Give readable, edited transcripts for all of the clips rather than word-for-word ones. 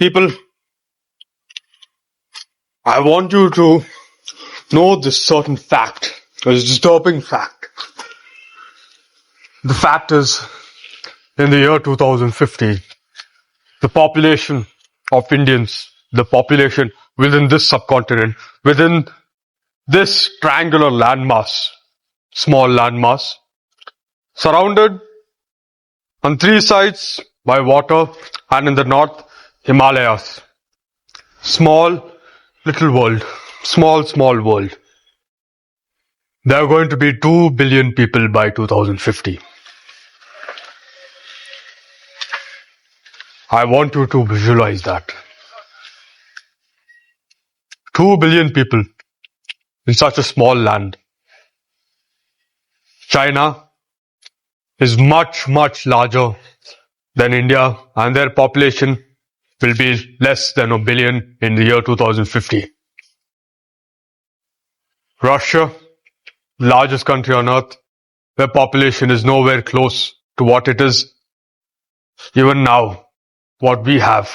People, I want you to know this certain fact, this disturbing fact. The fact is, in the year 2050, the population of Indians, the population within this subcontinent, within this triangular landmass, small landmass, surrounded on three sides by water and in the north, Himalayas. Small, little world. Small world. There are going to be 2 billion people by 2050. I want you to visualize that. 2 billion people in such a small land. China is much larger than India, and their population will be less than a billion in the year 2050. Russia, largest country on earth, their population is nowhere close to what it is even now, what we have.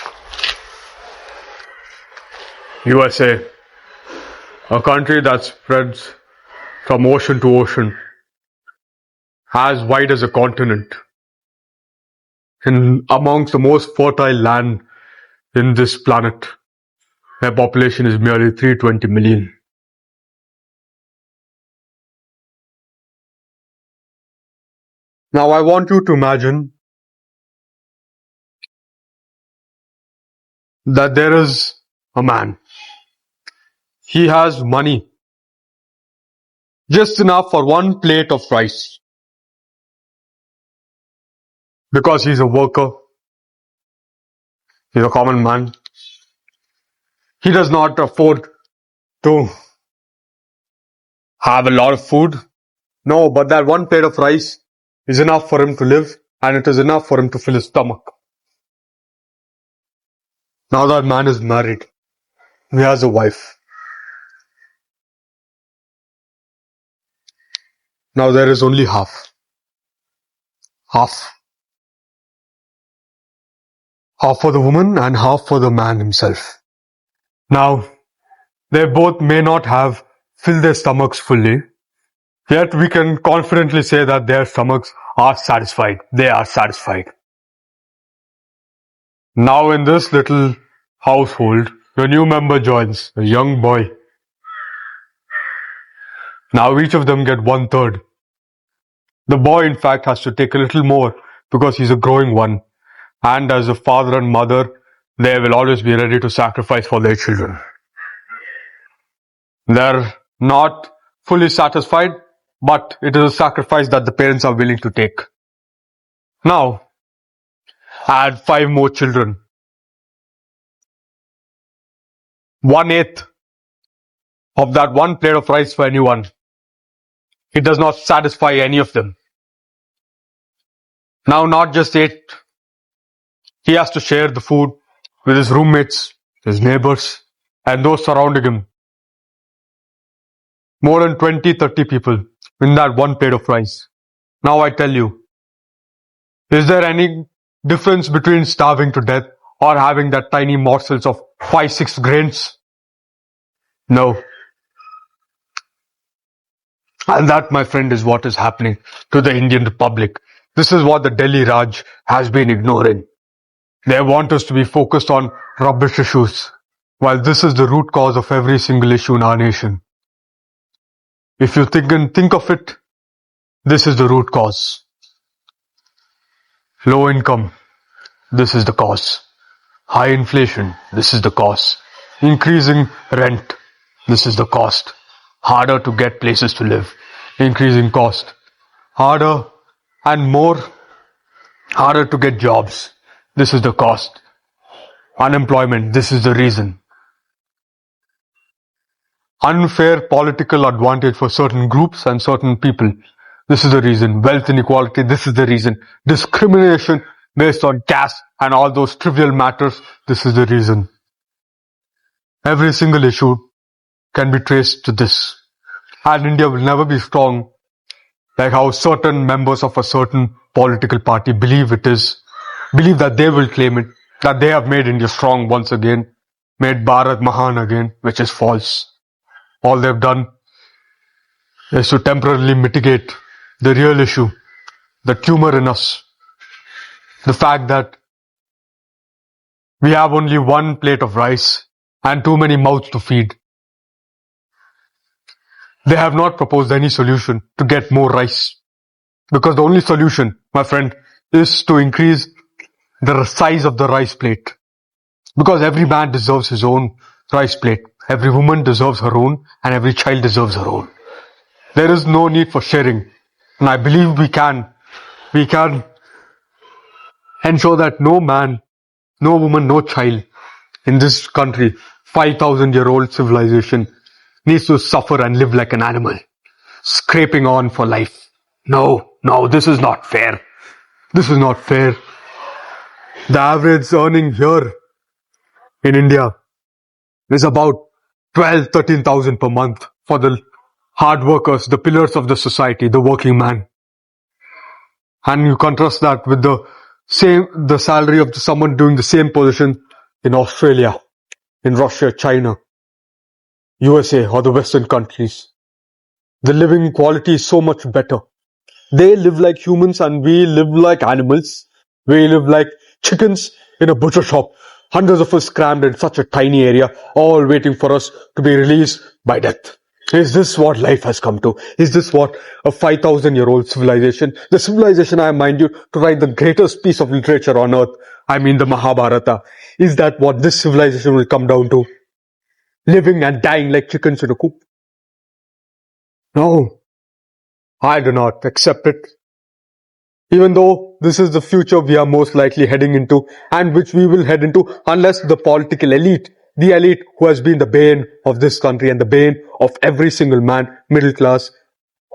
USA, a country that spreads from ocean to ocean, as wide as a continent, and amongst the most fertile land in this planet. Their population is merely 320 million. Now I want you to imagine that there is a man. He has money, just enough for one plate of rice. Because he's a worker, he's a common man. He does not afford to have a lot of food. No, but that one plate of rice is enough for him to live, and it is enough for him to fill his stomach. Now that man is married. He has a wife. Now there is only half. Half for the woman and half for the man himself. Now, they both may not have filled their stomachs fully, yet we can confidently say that their stomachs are satisfied. They are satisfied. Now in this little household, a new member joins, a young boy. Now each of them get 1/3. The boy in fact has to take a little more because he's a growing one. And as a father and mother, they will always be ready to sacrifice for their children. They're not fully satisfied, but it is a sacrifice that the parents are willing to take. Now, add 5 more children. 1/8 of that one plate of rice for anyone. It does not satisfy any of them. Now not just 8. He has to share the food with his roommates, his neighbors, and those surrounding him. More than 20-30 people in that one plate of rice. Now I tell you, is there any difference between starving to death or having that tiny morsels of 5-6 grains? No. And that, my friend, is what is happening to the Indian Republic. This is what the Delhi Raj has been ignoring. They want us to be focused on rubbish issues, while this is the root cause of every single issue in our nation. If you think of it, this is the root cause. Low income, this is the cause. High inflation, this is the cause. Increasing rent, this is the cost. Harder to get places to live, increasing cost. Harder to get jobs, this is the cost. Unemployment, this is the reason. Unfair political advantage for certain groups and certain people, this is the reason. Wealth inequality, this is the reason. Discrimination based on caste and all those trivial matters, this is the reason. Every single issue can be traced to this. And India will never be strong like how certain members of a certain political party believe that they will claim it. that they have made India strong once again, made Bharat Mahan again, which is false. All they've done is to temporarily mitigate the real issue, the tumor in us, the fact that we have only one plate of rice and too many mouths to feed. They have not proposed any solution to get more rice. Because the only solution, my friend, is to increase the size of the rice plate. Because every man deserves his own rice plate. Every woman deserves her own, and every child deserves her own. There is no need for sharing. And I believe we can ensure that no man, no woman, no child in this country, 5,000-year-old civilization, needs to suffer and live like an animal, scraping on for life. No, this is not fair. This is not fair. The average earning here in India is about 13,000 per month for the hard workers, the pillars of the society, the working man. And you contrast that with the salary of someone doing the same position in Australia, in Russia, China, USA, or the Western countries. The living quality is so much better. They live like humans and we live like animals. We live like chickens in a butcher shop. Hundreds of us crammed in such a tiny area, all waiting for us to be released by death. Is this what life has come to? Is this what a 5,000-year-old civilization, the civilization, I mind you, to write the greatest piece of literature on earth, I mean the Mahabharata, is that what this civilization will come down to? Living and dying like chickens in a coop? No, I do not accept it. Even though this is the future we are most likely heading into, and which we will head into unless the political elite, the elite who has been the bane of this country and the bane of every single man, middle class,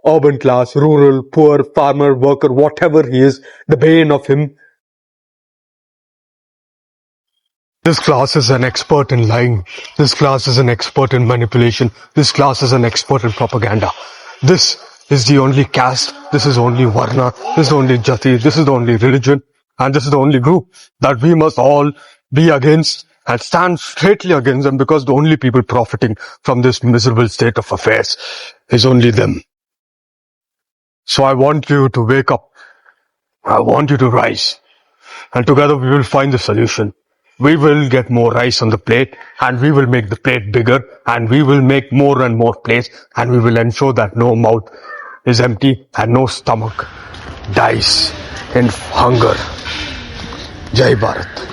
urban class, rural, poor, farmer, worker, whatever he is, the bane of him. This class is an expert in lying. This class is an expert in manipulation. This class is an expert in propaganda. This is the only caste, this is only Varna, this is only Jati, this is the only religion, and this is the only group that we must all be against and stand straightly against them, because the only people profiting from this miserable state of affairs is only them. So I want you to wake up. I want you to rise. And together we will find the solution. We will get more rice on the plate, and we will make the plate bigger, and we will make more and more plates, and we will ensure that no mouth is empty and no stomach dies in hunger. Jai Bharat.